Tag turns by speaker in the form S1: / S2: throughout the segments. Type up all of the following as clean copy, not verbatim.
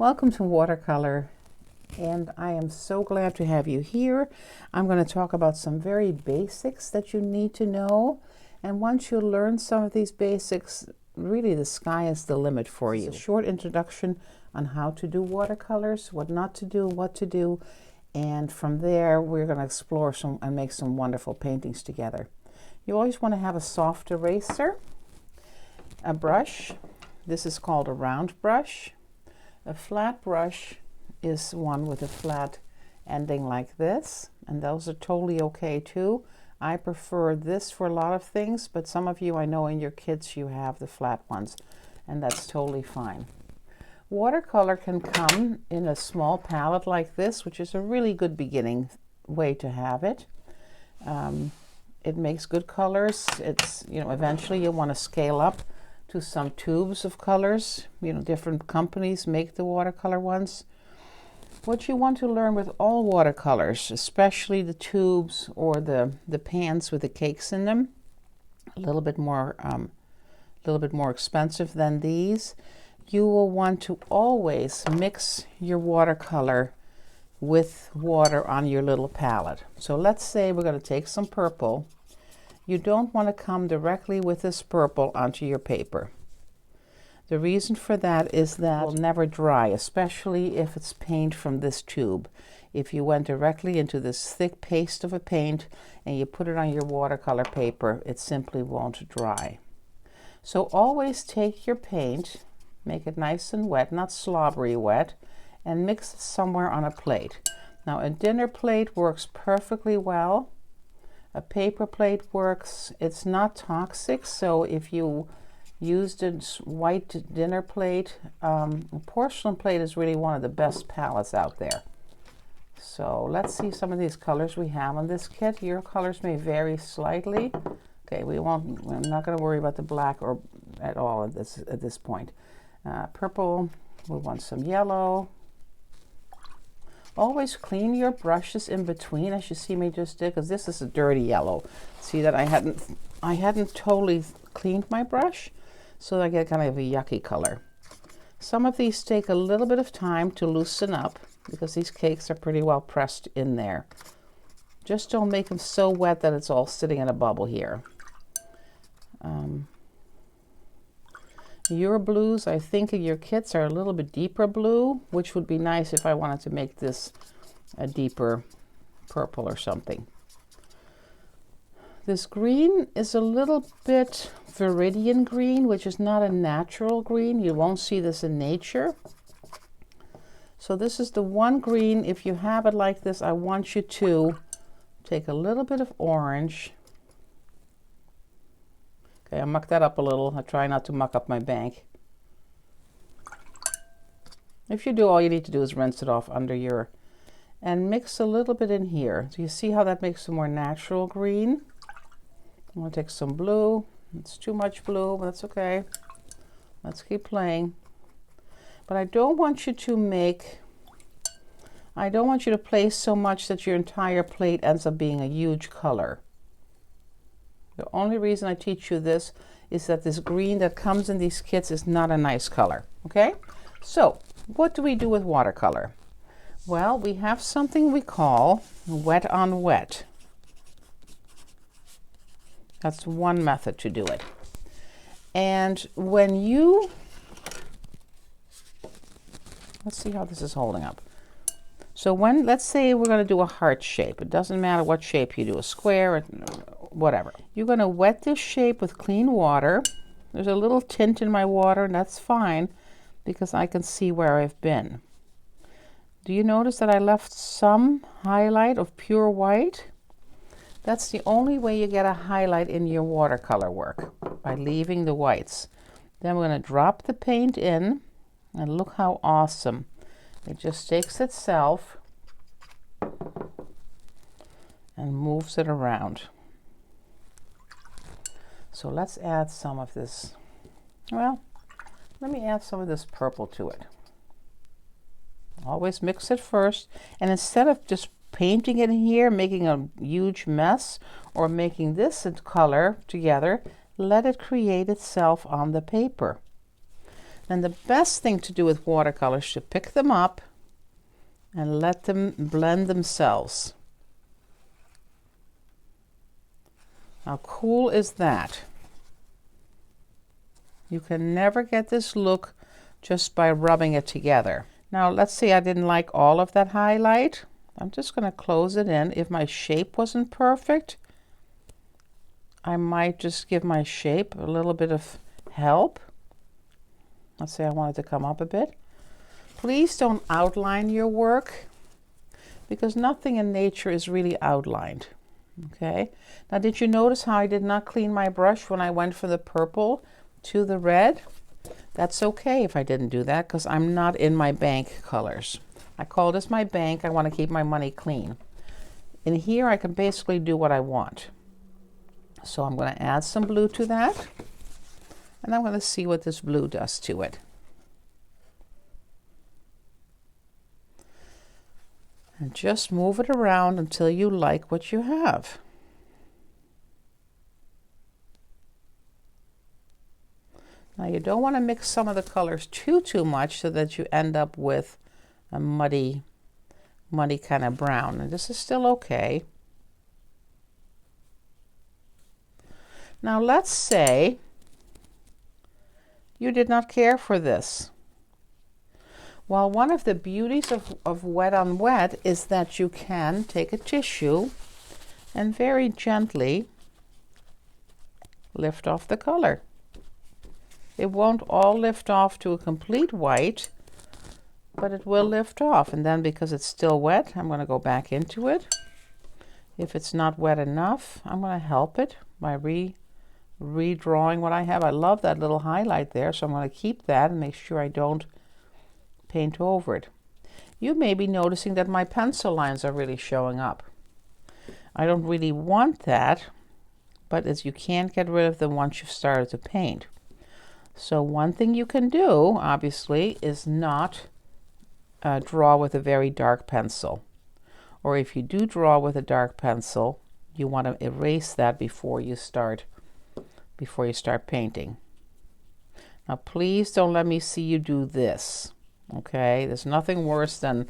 S1: Welcome to Watercolor, and I am so glad to have you here. I'm going to talk about some very basics that you need to know, and once you learn some of these basics, really the sky is the limit for you. A short introduction on how to do watercolors, what not to do, what to do, and from there we're going to explore some and make some wonderful paintings together. You always want to have a soft eraser, a brush. This is called a round brush. A flat brush is one with a flat ending like this, and those are totally okay too. I prefer this for a lot of things, but some of you, I know in your kits you have the flat ones, and that's totally fine. Watercolor can come in a small palette like this, which is a really good beginning way to have it. It makes good colors. It's, eventually you want to scale up to some tubes of colors. Different companies make the watercolor ones. What you want to learn with all watercolors, especially the tubes or the pans with the cakes in them, a little bit more expensive than these, you will want to always mix your watercolor with water on your little palette. So let's say we're going to take some purple. You don't want to come directly with this purple onto your paper. The reason for that is that it will never dry, especially if it's paint from this tube. If you went directly into this thick paste of a paint and you put it on your watercolor paper, it simply won't dry. So always take your paint, make it nice and wet, not slobbery wet, and mix it somewhere on a plate. Now a dinner plate works perfectly well. A paper plate works. It's not toxic, so if you used a white dinner plate, a porcelain plate is really one of the best palettes out there. So let's see some of these colors we have on this kit. Your colors may vary slightly. Okay, we're not going to worry about the black or at all at this point. Purple, we want some yellow. Always clean your brushes in between, as you see me just did, because this is a dirty yellow. See that I hadn't totally cleaned my brush, so I get kind of a yucky color. Some of these take a little bit of time to loosen up because these cakes are pretty well pressed in there. Just don't make them so wet that it's all sitting in a bubble here. Your blues, I think your kits are a little bit deeper blue, which would be nice if I wanted to make this a deeper purple or something. This green is a little bit viridian green, which is not a natural green. You won't see this in nature. So this is the one green. If you have it like this, I want you to take a little bit of orange. Okay, I mucked that up a little. I try not to muck up my bank. If you do, all you need to do is rinse it off under your, and mix a little bit in here. So you see how that makes a more natural green? I'm going to take some blue. It's too much blue, but that's okay. Let's keep playing. But I don't want you to place so much that your entire plate ends up being a huge color. The only reason I teach you this is that this green that comes in these kits is not a nice color, okay? So, what do we do with watercolor? Well, we have something we call wet on wet. That's one method to do it. And when you, let's see how this is holding up. So let's say we're going to do a heart shape. It doesn't matter what shape you do, a square, or whatever. You're going to wet this shape with clean water. There's a little tint in my water, and that's fine because I can see where I've been. Do you notice that I left some highlight of pure white? That's the only way you get a highlight in your watercolor work, by leaving the whites. Then we're going to drop the paint in, and look how awesome. It just takes itself and moves it around. So let's add some of this. Well, let me add some of this purple to it. Always mix it first, and instead of just painting it in here, making a huge mess, or making this color together, let it create itself on the paper. And the best thing to do with watercolors is to pick them up and let them blend themselves. How cool is that? You can never get this look just by rubbing it together. Now let's say I didn't like all of that highlight. I'm just going to close it in. If my shape wasn't perfect, I might just give my shape a little bit of help. Let's say I want it to come up a bit. Please don't outline your work, because nothing in nature is really outlined. Okay. Now, did you notice how I did not clean my brush when I went from the purple to the red? That's okay if I didn't do that, because I'm not in my bank colors. I call this my bank. I want to keep my money clean. In here, I can basically do what I want. So I'm going to add some blue to that, and I'm going to see what this blue does to it. And just move it around until you like what you have. Now you don't want to mix some of the colors too much so that you end up with a muddy kind of brown. And this is still okay. Now let's say you did not care for this. Well, one of the beauties of wet on wet is that you can take a tissue and very gently lift off the color. It won't all lift off to a complete white, but it will lift off. And then because it's still wet, I'm going to go back into it. If it's not wet enough, I'm going to help it by redrawing what I have. I love that little highlight there, so I'm going to keep that and make sure I don't paint over it. You may be noticing that my pencil lines are really showing up. I don't really want that, but as you can't get rid of them once you've started to paint. So one thing you can do, obviously, is not draw with a very dark pencil. Or if you do draw with a dark pencil, you want to erase that before you start painting. Now please don't let me see you do this. Okay, there's nothing worse than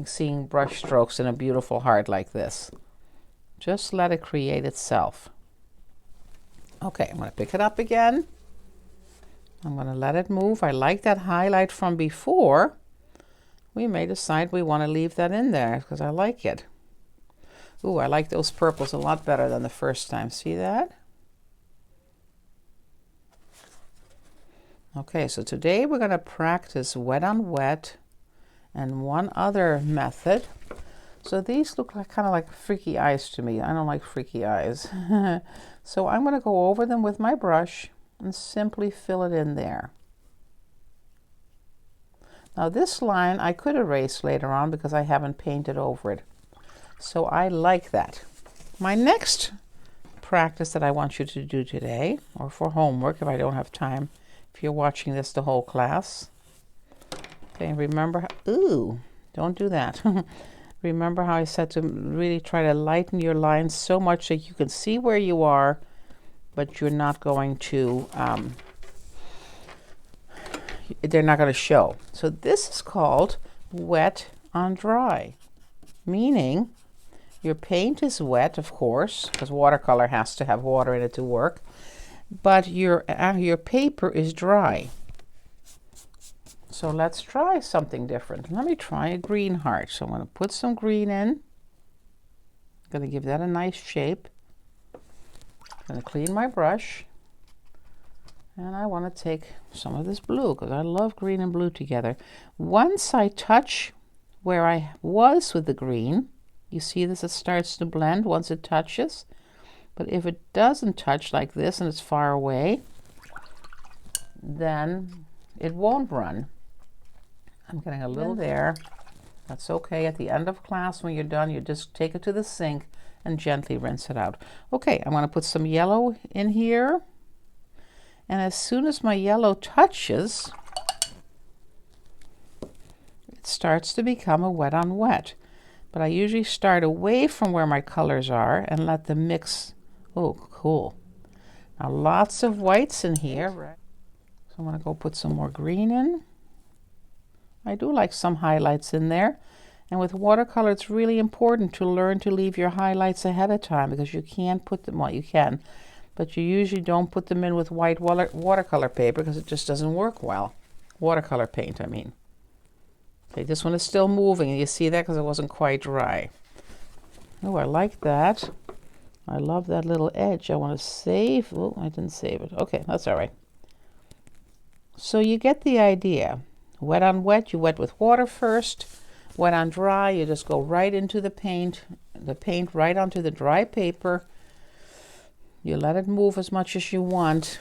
S1: seeing brush strokes in a beautiful heart like this. Just let it create itself. Okay, I'm going to pick it up again. I'm going to let it move. I like that highlight from before. We may decide we want to leave that in there because I like it. Ooh, I like those purples a lot better than the first time. See that? Okay, so today we're going to practice wet on wet and one other method. So these look like kind of like freaky eyes to me. I don't like freaky eyes. So I'm going to go over them with my brush and simply fill it in there. Now this line I could erase later on because I haven't painted over it. So I like that. My next practice that I want you to do today, or for homework if I don't have time, if you're watching this the whole class. Okay, remember, ooh, don't do that. Remember how I said to really try to lighten your lines so much that you can see where you are, but you're not going to, they're not going to show. So this is called wet on dry, meaning your paint is wet, of course, because watercolor has to have water in it to work, but your paper is dry. So let's try something different. Let me try a green heart. So I'm going to put some green in. I'm going to give that a nice shape. I'm going to clean my brush. And I want to take some of this blue because I love green and blue together. Once I touch where I was with the green, you see this, it starts to blend once it touches. But if it doesn't touch like this and it's far away, then it won't run. I'm getting a little there. That's okay. At the end of class, when you're done, you just take it to the sink and gently rinse it out. Okay, I'm going to put some yellow in here. And as soon as my yellow touches, it starts to become a wet on wet. But I usually start away from where my colors are and let them mix. Oh, cool. Now lots of whites in here. Right? So I'm going to go put some more green in. I do like some highlights in there. And with watercolor, it's really important to learn to leave your highlights ahead of time, because you can't put them, well, you can, but you usually don't put them in with white watercolor paper because it just doesn't work well. Watercolor paint, I mean. Okay, this one is still moving, and you see that because it wasn't quite dry. Oh, I like that. I love that little edge. I want to save. Oh, I didn't save it. Okay, that's all right. So you get the idea. Wet on wet, you wet with water first. Wet on dry, you just go right into the paint right onto the dry paper. You let it move as much as you want.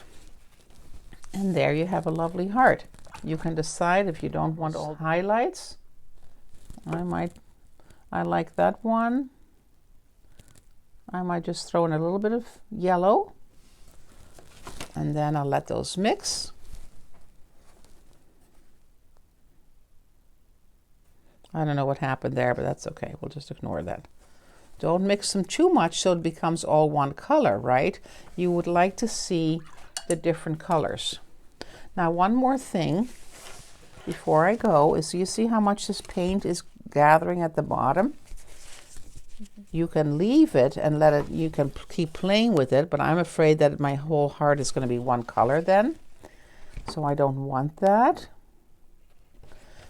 S1: And there you have a lovely heart. You can decide if you don't want all highlights. I like that one. I might just throw in a little bit of yellow. And then I'll let those mix. I don't know what happened there, but that's okay. We'll just ignore that. Don't mix them too much so it becomes all one color, right? You would like to see the different colors. Now, one more thing before I go is, you see how much this paint is gathering at the bottom? You can leave it and let it, you can keep playing with it, but I'm afraid that my whole heart is going to be one color then. So I don't want that.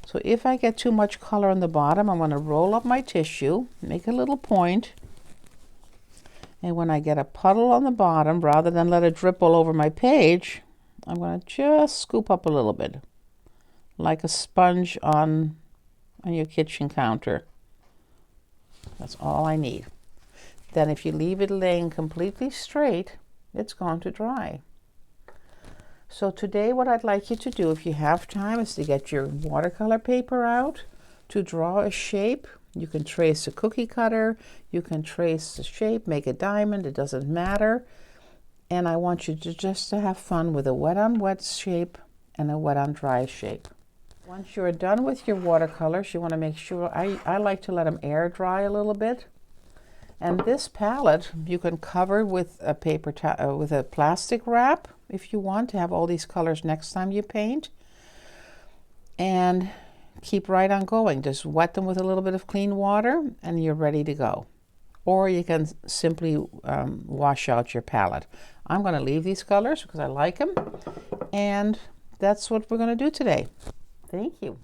S1: So if I get too much color on the bottom, I'm going to roll up my tissue, make a little point, and when I get a puddle on the bottom, rather than let it drip all over my page, I'm going to just scoop up a little bit, like a sponge on your kitchen counter. That's all I need. Then if you leave it laying completely straight, it's going to dry. So today what I'd like you to do, if you have time, is to get your watercolor paper out, to draw a shape. You can trace a cookie cutter, you can trace a shape, make a diamond, it doesn't matter. And I want you to just to have fun with a wet on wet shape and a wet on dry shape. Once you're done with your watercolors, you want to make sure, I like to let them air dry a little bit. And this palette you can cover with a with a plastic wrap if you want to have all these colors next time you paint, and keep right on going. Just wet them with a little bit of clean water and you're ready to go. Or you can simply wash out your palette. I'm going to leave these colors because I like them, and that's what we're going to do today. Thank you.